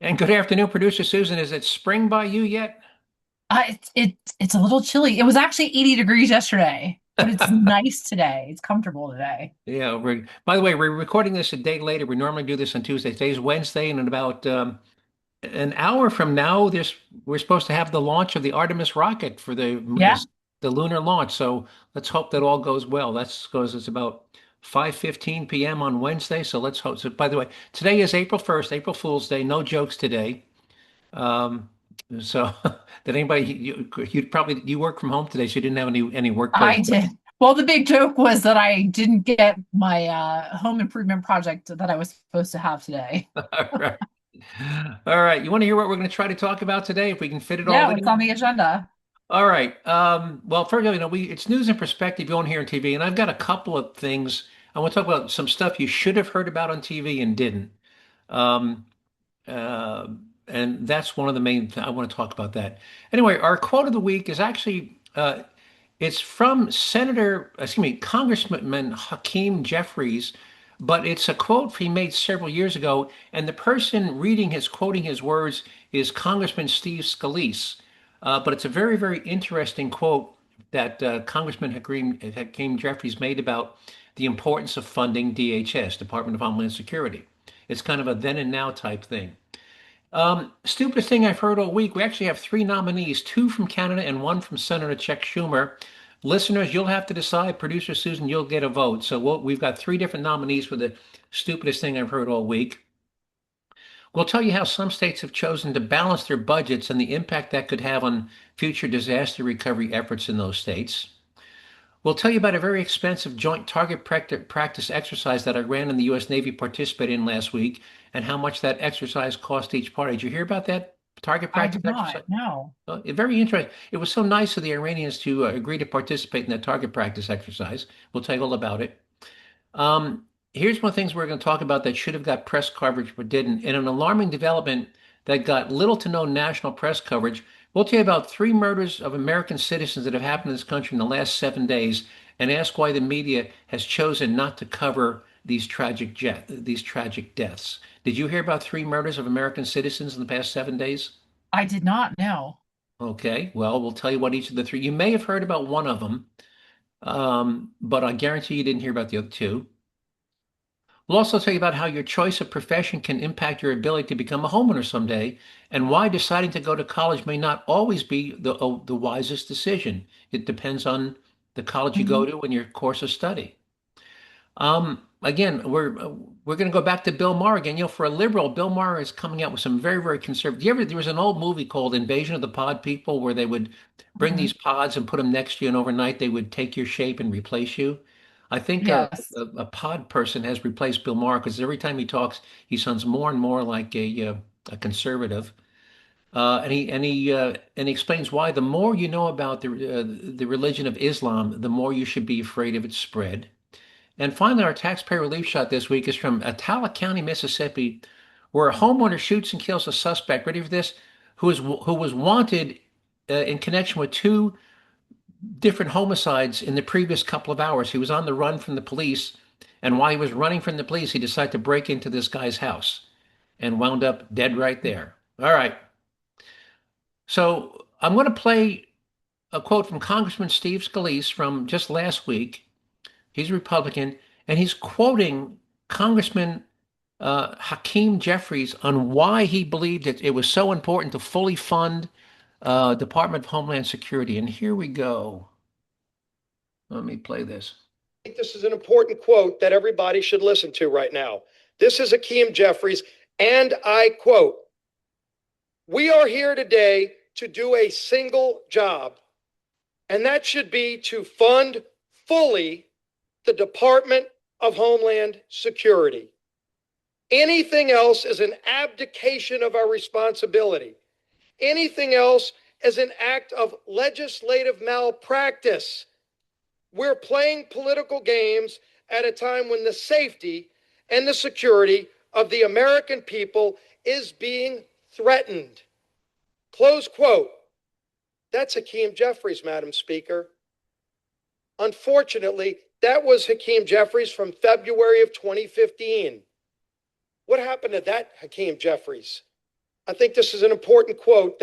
And good afternoon, producer Susan. Is it spring by you yet? It's a little chilly. It was actually 80 degrees yesterday, but it's nice today. It's comfortable today. Yeah. By the way, we're recording this a day later. We normally do this on Tuesday. Today's Wednesday, and in about an hour from now, we're supposed to have the launch of the Artemis rocket for Yeah. the lunar launch. So let's hope that all goes well. That's because it's about 5:15 p.m. on Wednesday. So let's hope. So, by the way, today is April 1st, April Fool's Day. No jokes today. Um, so did anybody you probably you work from home today, so you didn't have any workplace. I did. Well, the big joke was that I didn't get my home improvement project that I was supposed to have today. All right. All right. You want to hear what we're going to try to talk about today, if we can fit it all Yeah, what's in? on the agenda? All right. Well, first, it's news and perspective you won't hear on TV, and I've got a couple of things. I want to talk about some stuff you should have heard about on TV and didn't. Um, uh, and that's one of the main I want to talk about that. Anyway, our quote of the week is actually it's from Congressman Hakeem Jeffries, but it's a quote he made several years ago, and the person quoting his words is Congressman Steve Scalise. But it's a very, very interesting quote that Congressman Hakeem Jeffries made about the importance of funding DHS, Department of Homeland Security. It's kind of a then and now type thing. Stupidest thing I've heard all week. We actually have three nominees, two from Canada and one from Senator Chuck Schumer. Listeners, you'll have to decide. Producer Susan, you'll get a vote. So we've got three different nominees for the stupidest thing I've heard all week. We'll tell you how some states have chosen to balance their budgets and the impact that could have on future disaster recovery efforts in those states. We'll tell you about a very expensive joint target practice exercise that Iran and the U.S. Navy participated in last week and how much that exercise cost each party. Did you hear about that target I practice did not. exercise? No. Very interesting. It was so nice of the Iranians to agree to participate in that target practice exercise. We'll tell you all about it. Here's one of the things we're going to talk about that should have got press coverage but didn't. In an alarming development that got little to no national press coverage, we'll tell you about three murders of American citizens that have happened in this country in the last 7 days and ask why the media has chosen not to cover these tragic deaths. Did you hear about three murders of American citizens in the past 7 days? I did not know. Okay, well, we'll tell you what each of the three. You may have heard about one of them, but I guarantee you didn't hear about the other two. We'll also tell you about how your choice of profession can impact your ability to become a homeowner someday, and why deciding to go to college may not always be the wisest decision. It depends on the college you go Mhm. to and your course of study. Again, we're going to go back to Bill Maher again. For a liberal, Bill Maher is coming out with some very, very conservative. There was an old movie called Invasion of the Pod People where they would bring Mhm. these pods and put them next to you, and overnight they would take your shape and replace you. I think Yes. a pod person has replaced Bill Maher because every time he talks, he sounds more and more like a conservative. And he explains why the more you know about the religion of Islam, the more you should be afraid of its spread. And finally, our taxpayer relief shot this week is from Atala County, Mississippi, where a homeowner shoots and kills a suspect. Ready for this? Who was wanted in connection with two different homicides in the previous couple of hours. He was on the run from the police, and while he was running from the police, he decided to break into this guy's house and wound up dead right there. All right. So I'm going to play a quote from Congressman Steve Scalise from just last week. He's a Republican, and he's quoting Congressman Hakeem Jeffries on why he believed it was so important to fully fund Department of Homeland Security. And here we go. Let me play this. I think this is an important quote that everybody should listen to right now. This is Hakeem Jeffries, and I quote: "We are here today to do a single job, and that should be to fund fully the Department of Homeland Security. Anything else is an abdication of our responsibility. Anything else is an act of legislative malpractice. We're playing political games at a time when the safety and the security of the American people is being threatened." Close quote. That's Hakeem Jeffries, Madam Speaker. Unfortunately, that was Hakeem Jeffries from February of 2015. What happened to that Hakeem Jeffries? I think this is an important quote.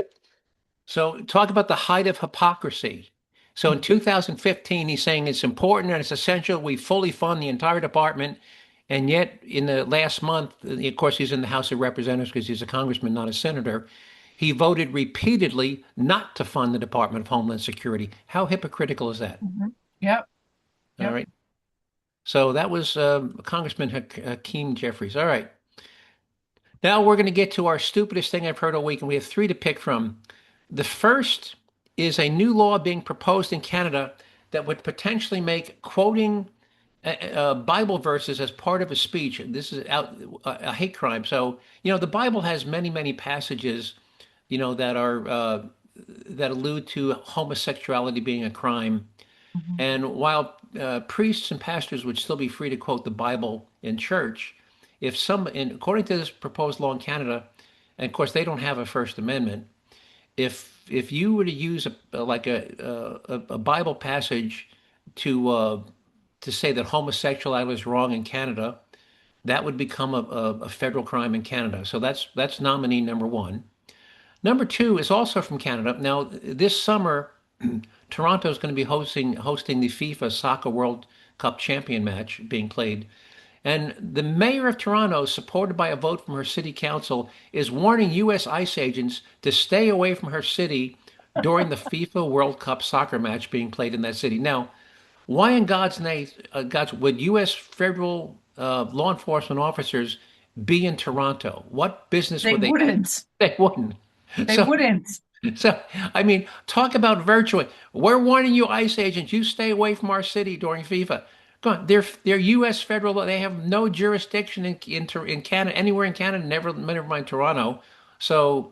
So talk about the height of hypocrisy. So in 2015, he's saying it's important and it's essential we fully fund the entire department. And yet, in the last month, of course, he's in the House of Representatives because he's a congressman, not a senator. He voted repeatedly not to fund the Department of Homeland Security. How hypocritical is that? Mhm. Yep. All Yep. right. So that was Congressman Hakeem Jeffries. All right. Now we're going to get to our stupidest thing I've heard all week, and we have three to pick from. The first is a new law being proposed in Canada that would potentially make quoting Bible verses as part of a speech. This is a hate crime. So, the Bible has many, many passages, that are that allude to homosexuality being a crime. Mhm. And while priests and pastors would still be free to quote the Bible in church, if some, and according to this proposed law in Canada, and of course they don't have a First Amendment, if you were to use a Bible passage to uh, to say that homosexuality was wrong in Canada, that would become a federal crime in Canada. So that's nominee number one. Number two is also from Canada. Now, this summer, Toronto is going to be hosting the FIFA Soccer World Cup champion match being played. And the mayor of Toronto, supported by a vote from her city council, is warning U.S. ICE agents to stay away from her city during the FIFA World Cup soccer match being played in that city. Now, why in God's name, would U.S. federal law enforcement officers be in Toronto? What business They would they have? wouldn't. They wouldn't. They So wouldn't. so, I mean, talk about virtually. We're warning you, ICE agents, you stay away from our city during FIFA. Go on, they're U.S. federal law. They have no jurisdiction in Canada, anywhere in Canada, never mind Toronto. So,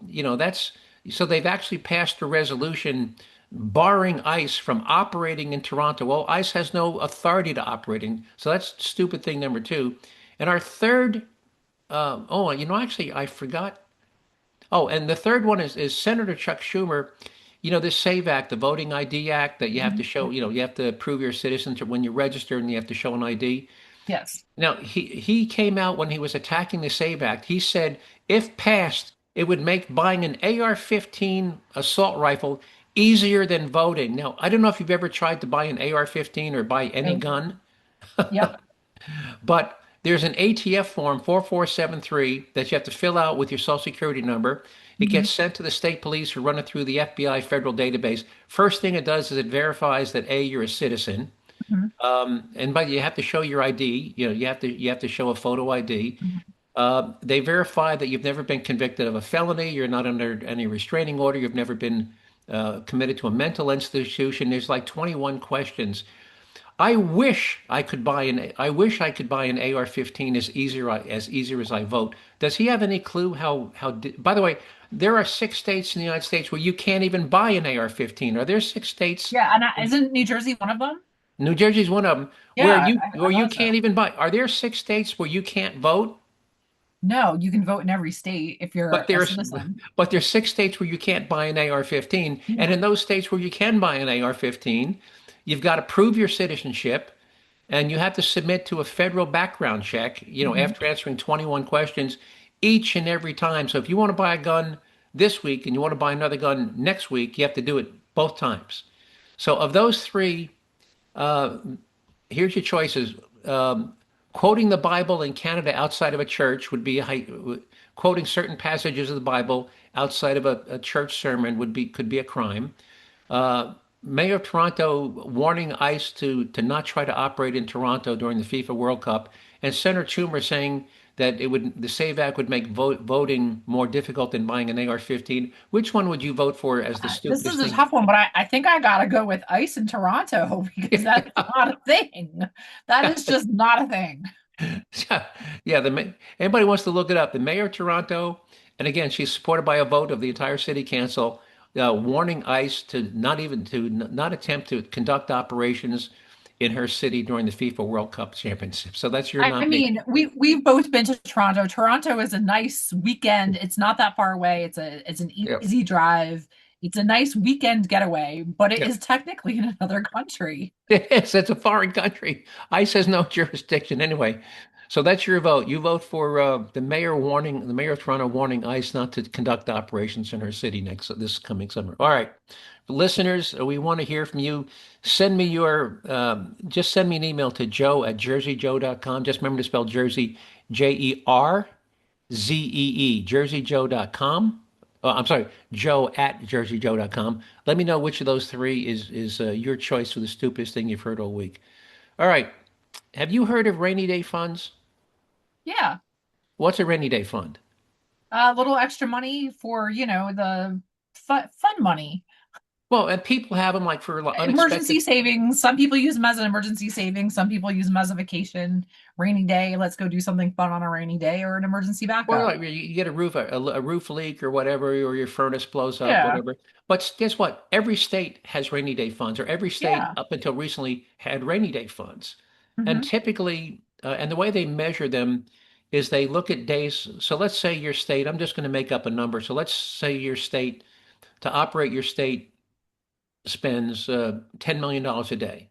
so they've actually passed a resolution barring ICE from operating in Toronto. Well, ICE has no authority to operating. So that's stupid thing number two. And our third, actually, I forgot. Oh, and the third one is Senator Chuck Schumer. This SAVE Act, the Voting ID Act, that you have to Mhm. show, you have to prove your citizenship when you register and you have to show an ID. Yes. Now, he came out when he was attacking the SAVE Act. He said if passed, it would make buying an AR-15 assault rifle easier than voting. Now, I don't know if you've ever tried to buy an AR-15 or buy any Nope. gun. Yep. But there's an ATF form 4473 that you have to fill out with your social security number. It Mhm. gets sent to the state police who run it through the FBI federal database. First thing it does is it verifies that A, you're a citizen. Mhm. And but you have to show your ID. You have to show a photo ID. Mhm. They verify that you've never been convicted of a felony. You're not under any restraining order. You've never been committed to a mental institution. There's like 21 questions. I wish I could buy an AR-15 as easier as I vote. Does he have any clue by the way, there are 6 states in the United States where you can't even buy an AR-15. Are there 6 states? Yeah, and isn't New Jersey one of them? New Jersey's one of them where Yeah, you I where you thought so. can't even buy. Are there 6 states where you can't vote? No, you can vote in every state if But you're a there's citizen. but there's 6 states where you can't buy an AR-15, and Yeah. in those states where you can buy an AR-15, you've got to prove your citizenship. And you have to submit to a federal background check, Mhm. after answering 21 questions each and every time. So if you want to buy a gun this week and you want to buy another gun next week, you have to do it both times. So of those three, uh, here's your choices. Um, Quoting the Bible in Canada outside of a church would be quoting certain passages of the Bible outside of a church sermon could be a crime. Mayor of Toronto warning ICE to not try to operate in Toronto during the FIFA World Cup, and Senator Schumer saying that the SAVE Act would make voting more difficult than buying an AR-15. Which one would you vote for as the This stupidest is a thing? tough one, but I think I gotta go with ice in Toronto because that's not a thing. That is just not a thing. Yeah, anybody wants to look it up. The mayor of Toronto, and again, she's supported by a vote of the entire city council, warning ICE to not attempt to conduct operations in her city during the FIFA World Cup Championship. So that's your I nominee. mean, we've both been to Toronto. Toronto is a nice weekend. It's not that far away. It's an Yep. easy drive. It's a nice weekend getaway, but it Yeah. is technically in another country. Yes, it's a foreign country. ICE has no jurisdiction anyway. So that's your vote. You vote for the mayor of Toronto warning ICE not to conduct operations in her city this coming summer. All right, listeners, we want to hear from you. Just send me an email to joe@jerzeyjoe.com. Just remember to spell Jersey, Jerzee, jerseyjoe.com. I'm sorry, joe@jerzeyjoe.com. Let me know which of those three is your choice for the stupidest thing you've heard all week. All right. Have you heard of rainy day funds? Yeah. What's a rainy day fund? A little extra money for, the fun money. Well, and people have them like for Emergency unexpected. savings. Some people use them as an emergency savings. Some people use them as a vacation. Rainy day, let's go do something fun on a rainy day or an emergency Or backup. like you get a roof leak or whatever, or your furnace blows up, Yeah. whatever. But guess what? Every state has rainy day funds, or every state Yeah. up until recently had rainy day funds. And Hmm. typically, and the way they measure them is they look at days. So let's say your state, I'm just going to make up a number. So let's say your state, to operate your state, spends $10 million a day.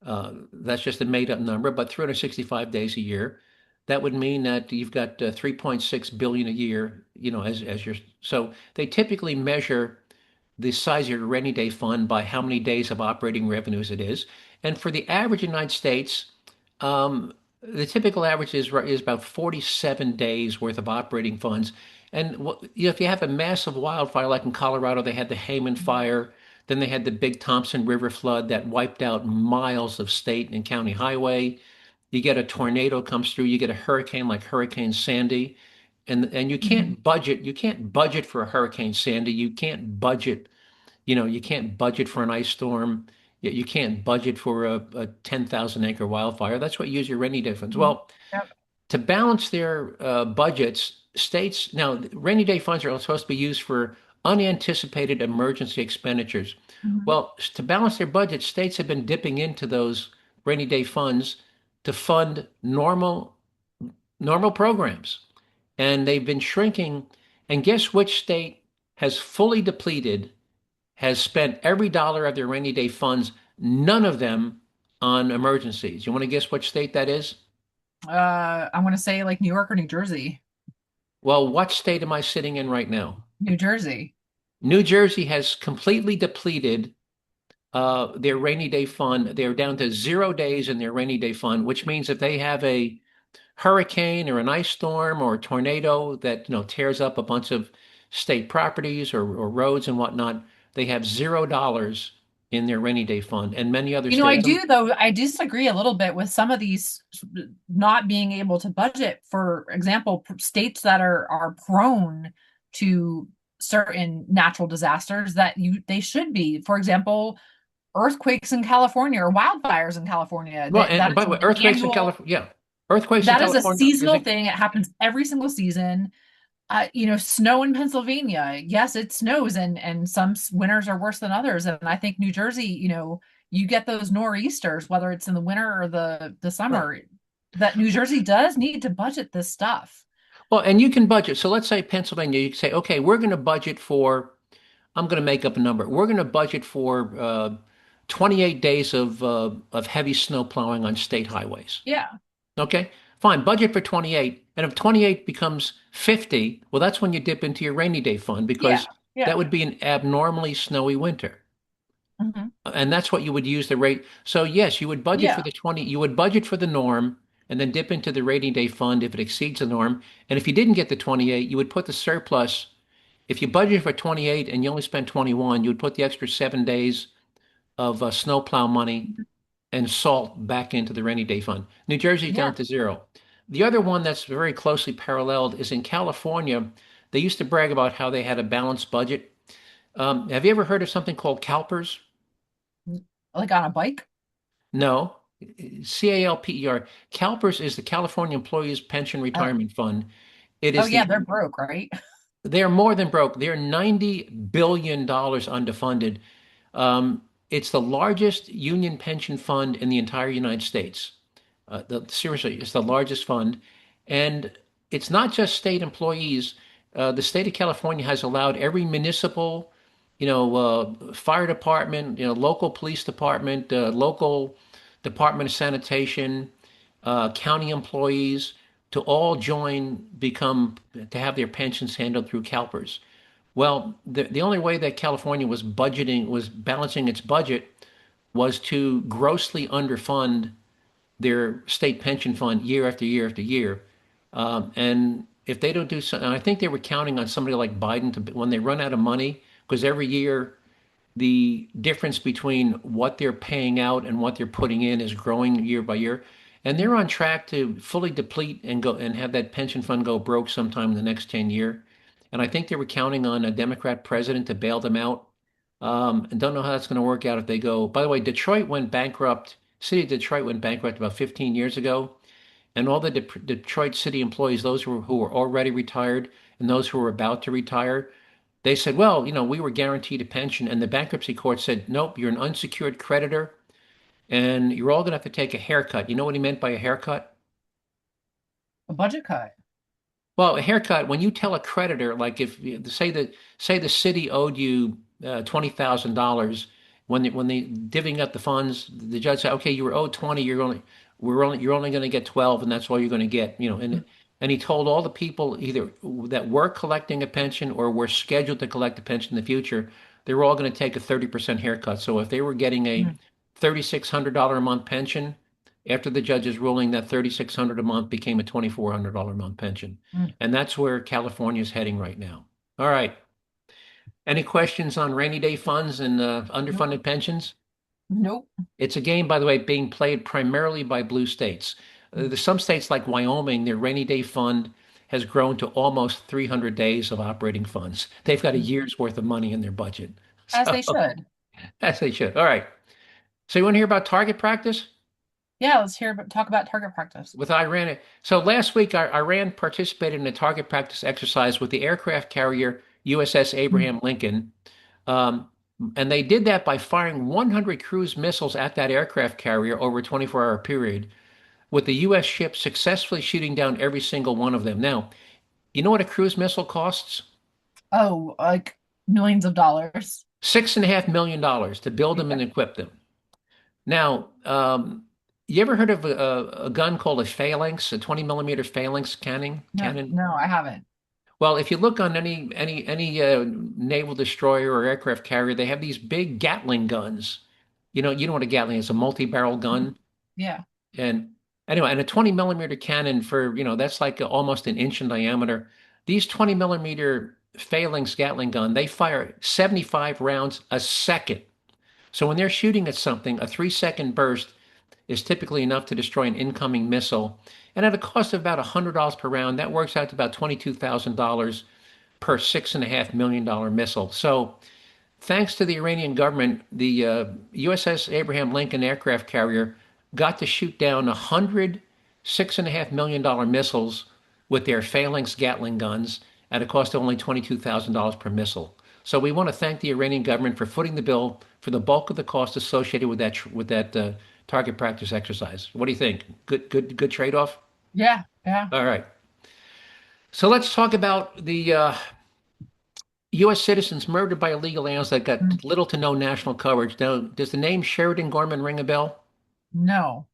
That's just a made up number, but 365 days a year. That would mean that you've got 3.6 billion a year, as your, so they typically measure the size of your rainy day fund by how many days of operating revenues it is. And for the average United States, the typical average is about 47 days worth of operating funds. And if you have a massive wildfire like in Colorado, they had the Hayman fire, then they had the big Thompson River flood that wiped out miles of state and county highway. You get a tornado comes through, you get a hurricane like Hurricane Sandy, and Hmm. you can't budget for a Hurricane Sandy. You can't budget for an ice storm. You can't budget for a 10,000 acre wildfire. That's what you use your rainy day funds. Well, Yep. to balance their budgets, states now rainy day funds are supposed to be used for unanticipated emergency expenditures. Hmm. Well, to balance their budgets, states have been dipping into those rainy day funds to fund normal programs, and they've been shrinking. And guess which state has fully depleted, has spent every dollar of their rainy day funds, none of them on emergencies. You want to guess which state that is? I'm gonna say like New York or New Jersey. Well, what state am I sitting in right now? New Jersey. New Jersey has completely depleted their rainy day fund. They're down to 0 days in their rainy day fund, which means if they have a hurricane or an ice storm or a tornado that tears up a bunch of state properties or roads and whatnot, they have $0 in their rainy day fund, and many other I states. do though, I disagree a little bit with some of these not being able to budget. For example, states that are prone to certain natural disasters that they should be. For example, earthquakes in California or wildfires in California. Well, That and by is the way, an earthquakes in annual, California, yeah, earthquakes in that is a California is seasonal a thing. It happens every single season. Snow in Pennsylvania. Yes, it snows, and some winters are worse than others. And I think New Jersey, you get those nor'easters, whether it's in the winter or the right. summer. That New Jersey does need to budget this stuff. Well, and you can budget. So let's say Pennsylvania, you can say, okay, we're going to budget for, I'm going to make up a number. We're going to budget for 28 days of heavy snow plowing on state highways. Yeah, Okay, fine. Budget for 28. And if 28 becomes 50, well, that's when you dip into your rainy day fund yeah, because that yeah. would be an abnormally snowy winter. Hmm. And that's what you would use the rate. So yes, Yeah. you would budget for the norm and then dip into the rainy day fund if it exceeds the norm. And if you didn't get the 28, you would put the surplus. If you budget for 28 and you only spent 21, you would put the extra 7 days of snowplow money and salt back into the rainy day fund. New Jersey's Yeah. down to zero. The other one that's very closely paralleled is in California. They used to brag about how they had a balanced budget. Have you ever heard of something called CalPERS? Like on a bike. No. CALPER. CalPERS is the California Employees Pension Oh, Retirement Fund. It oh is yeah, the they're broke, right? They're more than broke. They're $90 billion underfunded. It's the largest union pension fund in the entire United States. Seriously, it's the largest fund. And it's not just state employees. The state of California has allowed every municipal, fire department, local police department, local department of sanitation, county employees to all to have their pensions handled through CalPERS. Well, the only way that California was balancing its budget was to grossly underfund their state pension fund year after year after year. And if they don't do something, I think they were counting on somebody like Biden to, when they run out of money, because every year the difference between what they're paying out and what they're putting in is growing year by year. And they're on track to fully deplete and go and have that pension fund go broke sometime in the next 10 year. And I think they were counting on a Democrat president to bail them out. And don't know how that's going to work out if they go. By the way, Detroit went bankrupt. City of Detroit went bankrupt about 15 years ago. And all the Detroit city employees, those who were already retired and those who were about to retire, they said, well, we were guaranteed a pension. And the bankruptcy court said, nope, you're an unsecured creditor and you're all going to have to take a haircut. You know what he meant by a haircut? A budget cut. Well, a haircut, when you tell a creditor, like if say the city owed you $20,000, when they divvying up the funds, the judge said, okay, you were owed 20, you're only going to get 12, and that's all you're going to get, and he told all the people either that were collecting a pension or were scheduled to collect a pension in the future, they were all going to take a 30% haircut. So if they were getting a Mm, $3,600 a month pension, after the judge's ruling, that 3,600 a month became a $2,400 a month pension. mm. And that's where California is heading right now. All right. Any questions on rainy day funds and Nope. underfunded pensions? Nope. It's a game, by the way, being played primarily by blue states. Mm, There's some states like Wyoming, their rainy day fund has grown to almost 300 days of operating funds. They've got a mm. year's worth of money in their budget. As So, they should. as they should. All right. So you want to hear about target practice? Yeah, let's talk about target practice. With Iran. So last week, Iran participated in a target practice exercise with the aircraft carrier USS Mm. Abraham Lincoln. Um, and they did that by firing 100 cruise missiles at that aircraft carrier over a 24-hour period, with the U.S. ship successfully shooting down every single one of them. Now, you know what a cruise missile costs? Oh, like millions of dollars. $6.5 million to build them Yeah. and equip them. Now, you ever heard of a gun called a phalanx, a 20 millimeter phalanx cannon? No, Cannon? no, I haven't. Well, if you look on any naval destroyer or aircraft carrier, they have these big Gatling guns. You know what a Gatling is, a multi-barrel Mhm. gun. Yeah. And anyway, and a 20 millimeter cannon for, that's like almost an inch in diameter. These 20 millimeter phalanx Gatling gun, they fire 75 rounds a second. So when they're shooting at something, a 3-second burst is typically enough to destroy an incoming missile. And at a cost of about $100 per round, that works out to about $22,000 per $6.5 million missile. So, thanks to the Iranian government, the USS Abraham Lincoln aircraft carrier got to shoot down 100 $6.5 million missiles with their Phalanx Gatling guns at a cost of only $22,000 per missile. So we want to thank the Iranian government for footing the bill for the bulk of the cost associated with that target practice exercise. What do you think? Good trade-off? Yeah. Yeah. All right. So let's talk about the U.S. citizens murdered by illegal aliens that Mm. got little to no national coverage. Now, does the name Sheridan Gorman ring a bell? No.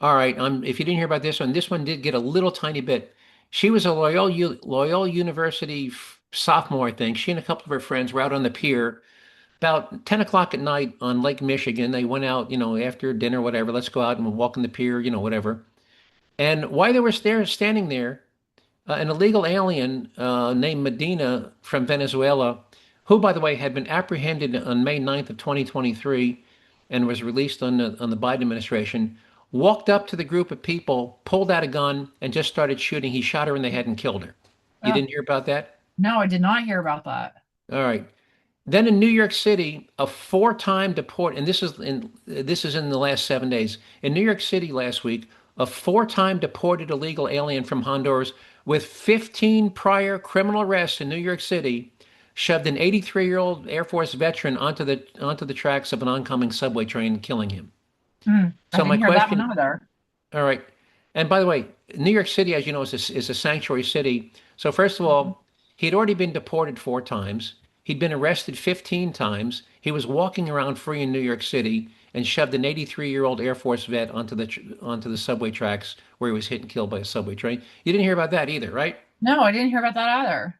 All right. If you didn't hear about this one did get a little tiny bit. She was a Loyola University sophomore, I think. She and a couple of her friends were out on the pier about 10 o'clock at night on Lake Michigan. They went out, after dinner, whatever. Let's go out and walk on the pier, whatever. And while they were standing there, an illegal alien named Medina from Venezuela, who, by the way, had been apprehended on May 9th of 2023 and was released on the Biden administration, walked up to the group of people, pulled out a gun, and just started shooting. He shot her in the head and killed her. You Oh, didn't hear about that? no, I did not hear about that. All right. Then in New York City, a four-time deport, and this is in the last 7 days. In New York City last week, a four-time deported illegal alien from Honduras with 15 prior criminal arrests in New York City shoved an 83-year-old Air Force veteran onto the tracks of an oncoming subway train, killing him. I So my didn't hear that one question, either. all right. And by the way, New York City, as you know, is a sanctuary city. So first of Mhm. all, he had already been deported 4 times. He'd been arrested 15 times. He was walking around free in New York City and shoved an 83-year-old Air Force vet onto the subway tracks where he was hit and killed by a subway train. You didn't hear about that either, right? No, I didn't hear about that either.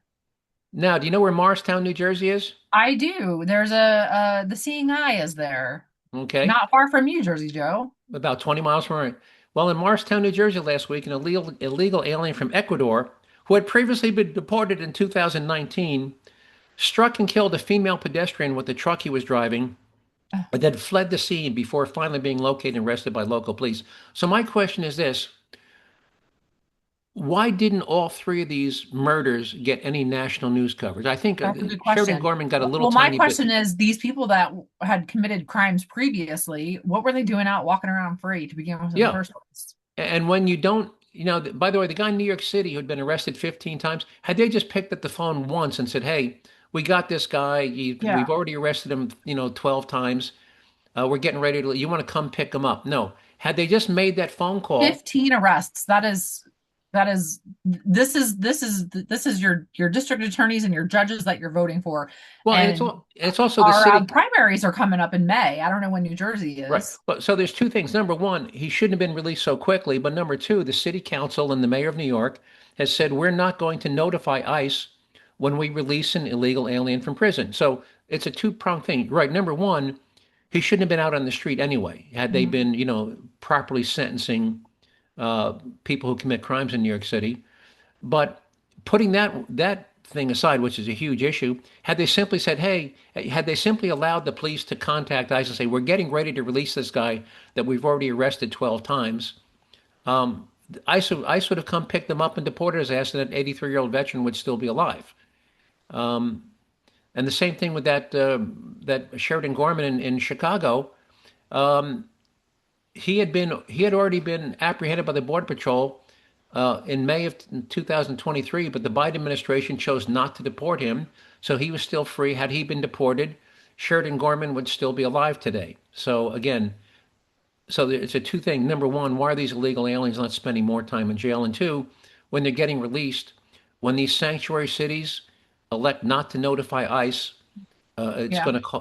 Now, do you know where Morristown, New Jersey is? I do. There's the Seeing Eye is there. Okay, Not far from you, Jersey Joe. about 20 miles from here. Well, in Morristown, New Jersey last week, an illegal alien from Ecuador who had previously been deported in 2019 struck and killed a female pedestrian with the truck he was driving, but then fled the scene before finally being located and arrested by local police. So my question is this: why didn't all three of these murders get any national news coverage? I think That's a good Sheridan question. Gorman got a little Well, my tiny bit. question is, these people that had committed crimes previously, what were they doing out walking around free to begin with in the Yeah, first place? and when you don't, by the way, the guy in New York City who'd been arrested 15 times, had they just picked up the phone once and said, "Hey, we got this guy. Yeah. We've already arrested him, 12 times. We're getting ready to. You want to come pick him up?" No. Had they just made that phone call, 15 arrests. That is this is your district attorneys and your judges that you're voting for. well, and And it's also the our city. primaries are coming up in May. I don't know when New Jersey Right. is. But so there's two things. Number one, he shouldn't have been released so quickly. But number two, the city council and the mayor of New York has said we're not going to notify ICE when we release an illegal alien from prison. So it's a two-pronged thing. Right. Number one, he shouldn't have been out on the street anyway. Had they Mhm. been, properly sentencing uh, people who commit crimes in New York City. But putting that thing aside, which is a huge issue, had they simply said, "Hey," had they simply allowed the police to contact ICE and say, "We're getting ready to release this guy that we've already arrested 12 times," ICE would have come pick them up and deported his ass, and that 83-year-old veteran would still be alive. And the same thing with that Sheridan Gorman in Chicago. He had already been apprehended by the Border Patrol in May of 2023, but the Biden administration chose not to deport him, so he was still free. Had he been deported, Sheridan Gorman would still be alive today. So again, it's a two thing. Number one, why are these illegal aliens not spending more time in jail? And two, when they're getting released, when these sanctuary cities elect not to notify ICE, Yeah.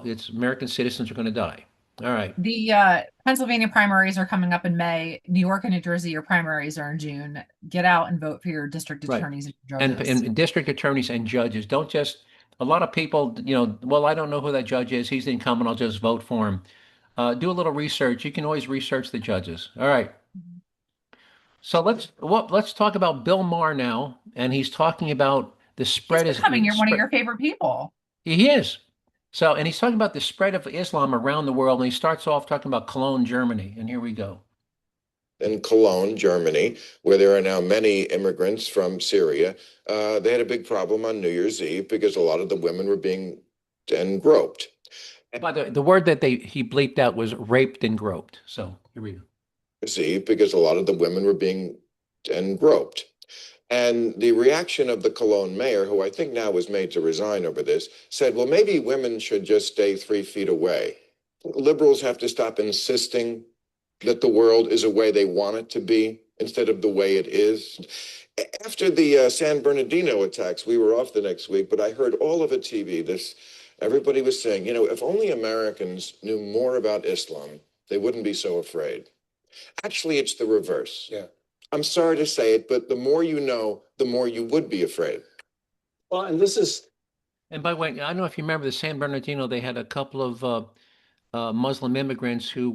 it's American citizens are going to die. All right. The Pennsylvania primaries are coming up in May. New York and New Jersey, your primaries are in June. Get out and vote for your district Right. attorneys and And judges. and district attorneys and judges don't just. A lot of people, well, I don't know who that judge is. He's the incumbent. I'll just vote for him. Do a little research. You can always research the judges. All right. So let's talk about Bill Maher now, and he's talking about the He's spread is becoming one of spread. your favorite people. He is. So, and he's talking about the spread of Islam around the world, and he starts off talking about Cologne, Germany. And here we go. In Cologne, Germany, where there are now many immigrants from Syria, they had a big problem on New Year's Eve because a lot of the women were being and groped. By the word that he bleeped out was raped and groped. So here we go. Eve because a lot of the women were being and groped. And the reaction of the Cologne mayor, who I think now was made to resign over this, said, well, maybe women should just stay 3 feet away. Liberals have to stop insisting that the world is a way they want it to be instead of the way it is. After the San Bernardino attacks, we were off the next week, but I heard all over TV everybody was saying, if only Americans knew more about Islam, they wouldn't be so afraid. Actually, it's the reverse. Yeah. I'm sorry to say it, but the more you know, the more you would be afraid. Well, and by the way, I don't know if you remember the San Bernardino, they had a couple of Muslim immigrants who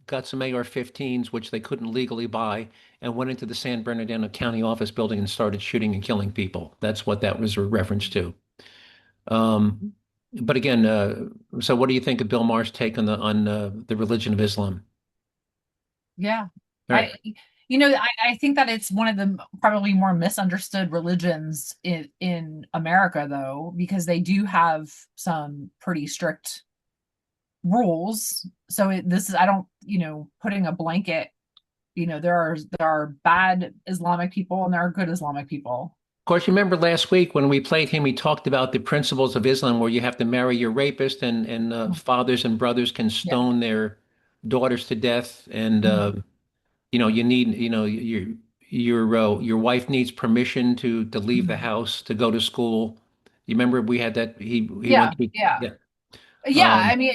got some AR-15s, which they couldn't legally buy, and went into the San Bernardino County office building and started shooting and killing people. That's what that was a reference to. But again, so what do you think of Bill Maher's take on the religion of Islam? Yeah. All right. I think that it's one of the probably more misunderstood religions in America, though, because they do have some pretty strict rules. So this is, I don't, putting a blanket, there are bad Islamic people and there are good Islamic people. Of course, you remember last week when we played him, he talked about the principles of Islam, where you have to marry your rapist, and fathers and brothers can Yeah. stone their daughters to death, and Mhm. you need, your wife needs permission to leave the Mhm. house to go to school, You remember we had that he Yeah, went to yeah. yeah. Yeah, I Um, mean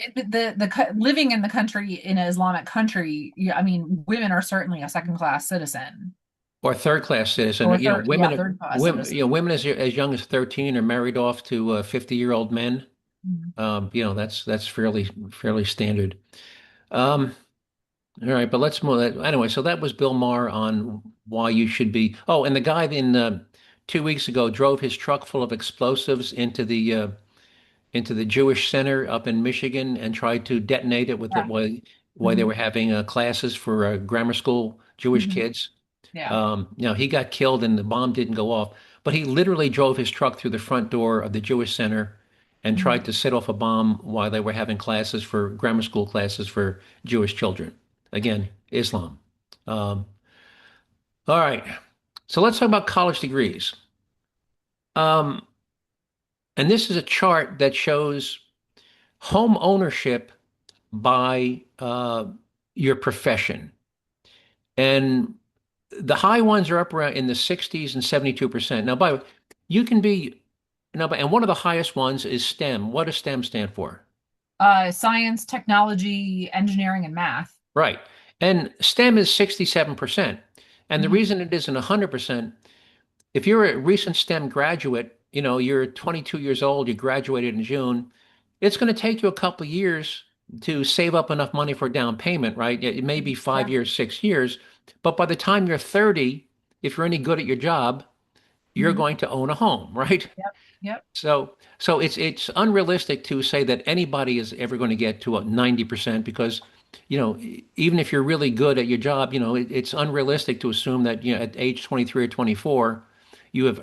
living in the country in an Islamic country, yeah, I mean women are certainly a second class citizen or third class citizen. or You know, third, yeah, third class women, citizen. women as young as 13 are married off to 50-year-old men. Mhm. That's fairly standard. Um, all right, but let's move. Anyway, so that was Bill Maher on why you should be. Oh, and the guy in 2 weeks ago drove his truck full of explosives into the Jewish Center up in Michigan and tried to detonate it with the Yeah. while they Hmm. were having classes for grammar school Jewish Hmm. kids. Yeah. He got killed and the bomb didn't go off, but he literally drove his truck through the front door of the Jewish Center and Hmm. tried to set off a bomb while they were having classes for grammar school classes for Jewish children. Again, Islam. Um, all right. So let's talk about college degrees. Um, and this is a chart that shows home ownership by your profession. And the high ones are up around in the 60s and 72%. Now, by the way, you can be, and one of the highest ones is STEM. What does STEM stand for? Science, technology, engineering, and math. Right. And STEM is 67%. And the Hmm. reason it isn't 100%, if you're a recent STEM graduate, you're 22 years old, you graduated in June, it's going to take you a couple of years to save up enough money for a down payment, right? It may be five Yeah. years, 6 years, but by the time you're 30, if you're any good at your job, you're Hmm. going to own a home, right? Yep. Yep. So it's unrealistic to say that anybody is ever going to get to a 90% because, even if you're really good at your job, it's unrealistic to assume that, at age 23 or 24,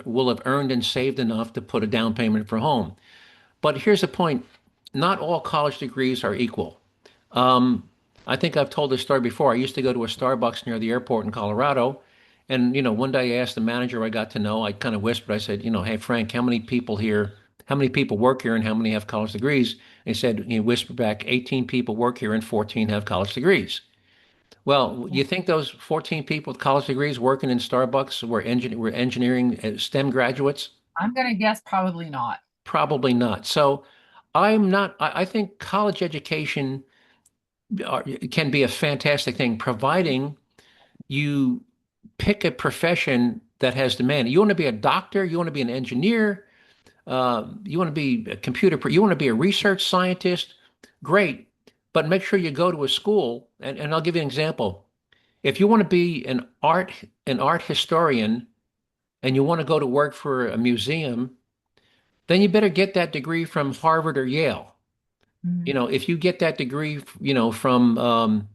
will have earned and saved enough to put a down payment for a home. But here's the point. Not all college degrees are equal. Um, I think I've told this story before. I used to go to a Starbucks near the airport in Colorado. And, one day I asked the manager I got to know, I kind of whispered, I said, hey, Frank, how many people work here and how many have college degrees? And he whispered back, 18 people work here and 14 have college degrees. Well, you think those 14 people with college degrees working in Starbucks were engineering STEM graduates? I'm gonna guess probably not. Probably not. So I'm not, I think college education can be a fantastic thing, providing you pick a profession that has demand. You want to be a doctor, you want to be an engineer, you want to be a you want to be a research scientist, great. But make sure you go to a school, and I'll give you an example. If you want to be an art historian and you want to go to work for a museum, then you better get that degree from Harvard or Yale. Mhm. If you get that degree, from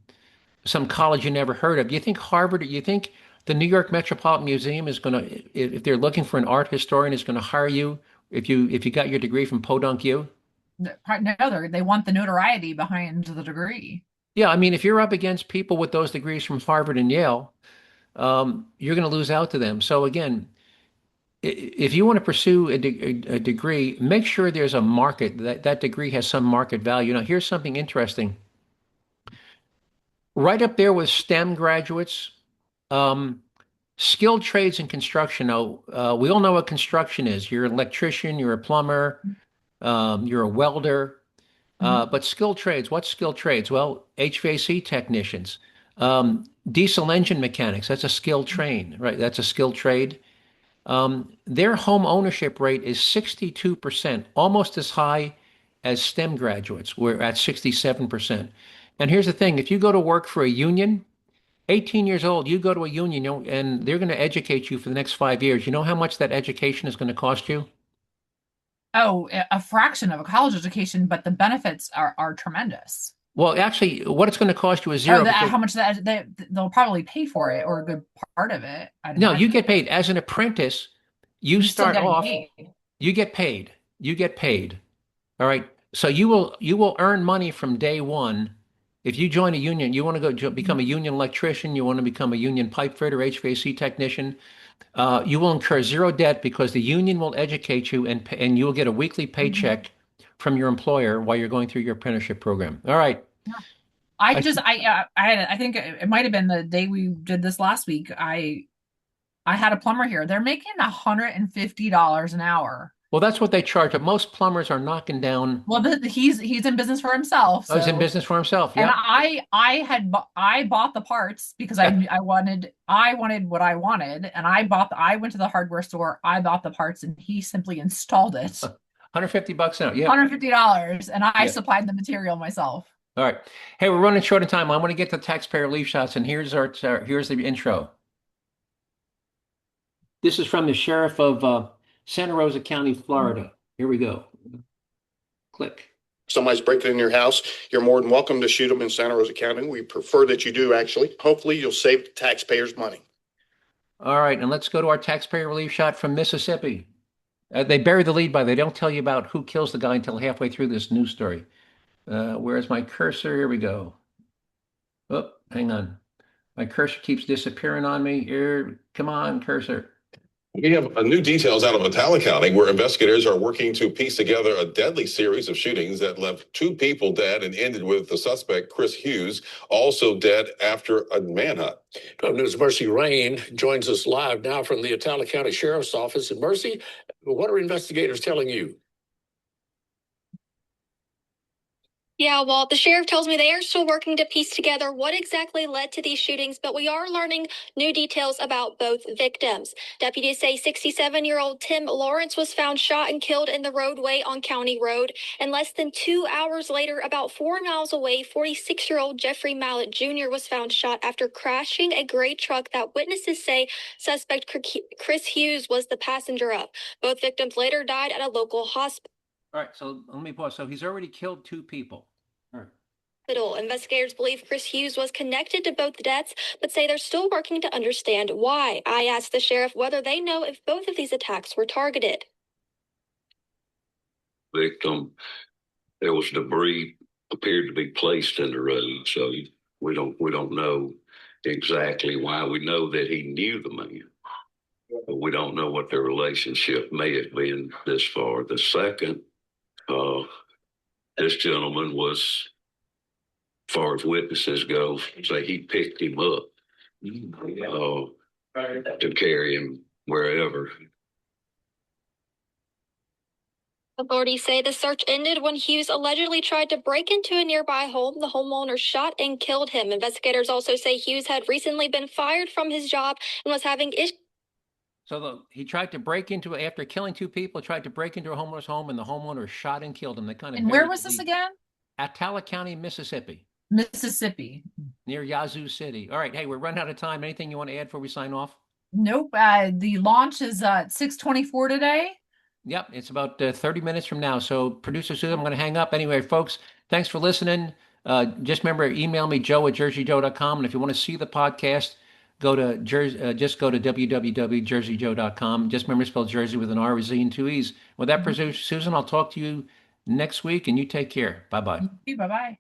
some college you never heard of, you think the New York Metropolitan Museum is going to, if they're looking for an art historian, is going to hire you if you got your degree from Podunk U? No, they want the notoriety behind the degree. Yeah, I mean, if you're up against people with those degrees from Harvard and Yale, you're going to lose out to them. So again, if you want to pursue a degree, make sure there's a market that degree has some market value. Now, here's something interesting. Right up there with STEM graduates, um, skilled trades in construction. Now, we all know what construction is. You're an electrician, you're a plumber, you're a welder. Mhm. But skilled trades, what's skilled trades? Well, HVAC technicians, diesel engine mechanics, that's a skilled trade, right? That's a skilled trade. Their home ownership rate is 62%, almost as high as STEM graduates. We're at 67%. And here's the thing, if you go to work for a union, 18 years old, you go to a union, and they're going to educate you for the next 5 years. You know how much that education is going to cost you? Oh, a fraction of a college education, but the benefits are tremendous. Well, actually, what it's going to cost you is Oh, zero because how much that they'll probably pay for it or a good part of it, I'd no, you imagine. get paid as an apprentice. You You're still start getting off, paid. you get paid. You get paid. All right. So you will earn money from day one. If you join a union, you want to become a union electrician, you want to become a union pipe fitter, HVAC technician, you will incur zero debt because the union will educate you and you will get a weekly Mhm. paycheck from your employer while you're going through your apprenticeship program. All right. Yeah. I I just I think it might have been the day we did this last week. I had a plumber here. They're making $150 an hour. Well, that's what they charge, but most plumbers are knocking down. Well, he's in business for himself, Oh, he's in so. business for himself. And Yep. I bought the parts because I wanted what I wanted, and I went to the hardware store, I bought the parts, and he simply installed it. $150 now. Yep. $150, and I Yeah. supplied the material myself. All right. Hey, we're running short of time. I want to get the taxpayer relief shots, and here's the intro. This is from the sheriff of Santa Rosa County, Florida. Here we go. Click. Somebody's breaking in your house, you're more than welcome to shoot them in Santa Rosa County. We prefer that you do, actually. Hopefully, you'll save the taxpayers money. All right, and let's go to our taxpayer relief shot from Mississippi. They bury the lead by they don't tell you about who kills the guy until halfway through this news story. Where's my cursor? Here we go. Oh, hang on. My cursor keeps disappearing on me. Here, come on, cursor. We have new details out of Atala County where investigators are working to piece together a deadly series of shootings that left 2 people dead and ended with the suspect, Chris Hughes, also dead after a manhunt. 12 News' Mercy Rain joins us live now from the Atala County Sheriff's Office. And Mercy, what are investigators telling you? Yeah, well, the sheriff tells me they are still working to piece together what exactly led to these shootings, but we are learning new details about both victims. Deputies say 67-year-old Tim Lawrence was found shot and killed in the roadway on County Road. And less than 2 hours later, about 4 miles away, 46-year-old Jeffrey Mallett Jr. was found shot after crashing a gray truck that witnesses say suspect Chris Hughes was the passenger of. Both victims later died at a local hospital. All right, so let me pause. So he's already killed 2 people. All right. Investigators believe Chris Hughes was connected to both deaths, but say they're still working to understand why. I asked the sheriff whether they know if both of these attacks were targeted. Victim, there was debris appeared to be placed in the road, so we don't know exactly why. We know that he knew the man, but we don't know what their relationship may have been this far. The second, this gentleman was, as far as witnesses go, say he picked him up to carry him wherever. Authorities say the search ended when Hughes allegedly tried to break into a nearby home. The homeowner shot and killed him. Investigators also say Hughes had recently been fired from his job and was having issues. So he tried to break into, after killing 2 people, tried to break into a homeowner's home, and the homeowner shot and killed him. They kind of. And where was this again? Atala County, Mississippi. Mississippi. Near Yazoo City. All right, hey, we're running out of time. Anything you want to add before we sign off? Nope. The launch is at 6:24 today. Yep, it's about 30 minutes from now. So, producer Susan, I'm going to hang up. Anyway, folks, thanks for listening. Just remember, email me, joe@jerziejoe.com. And if you want to see the podcast, go to just go to www.jerziejoe.com. Just remember to spell Jersey with an R, with Z, and 2 E's. With that, producer Susan, I'll talk to you next week, and you take care. Bye-bye. Bye-bye.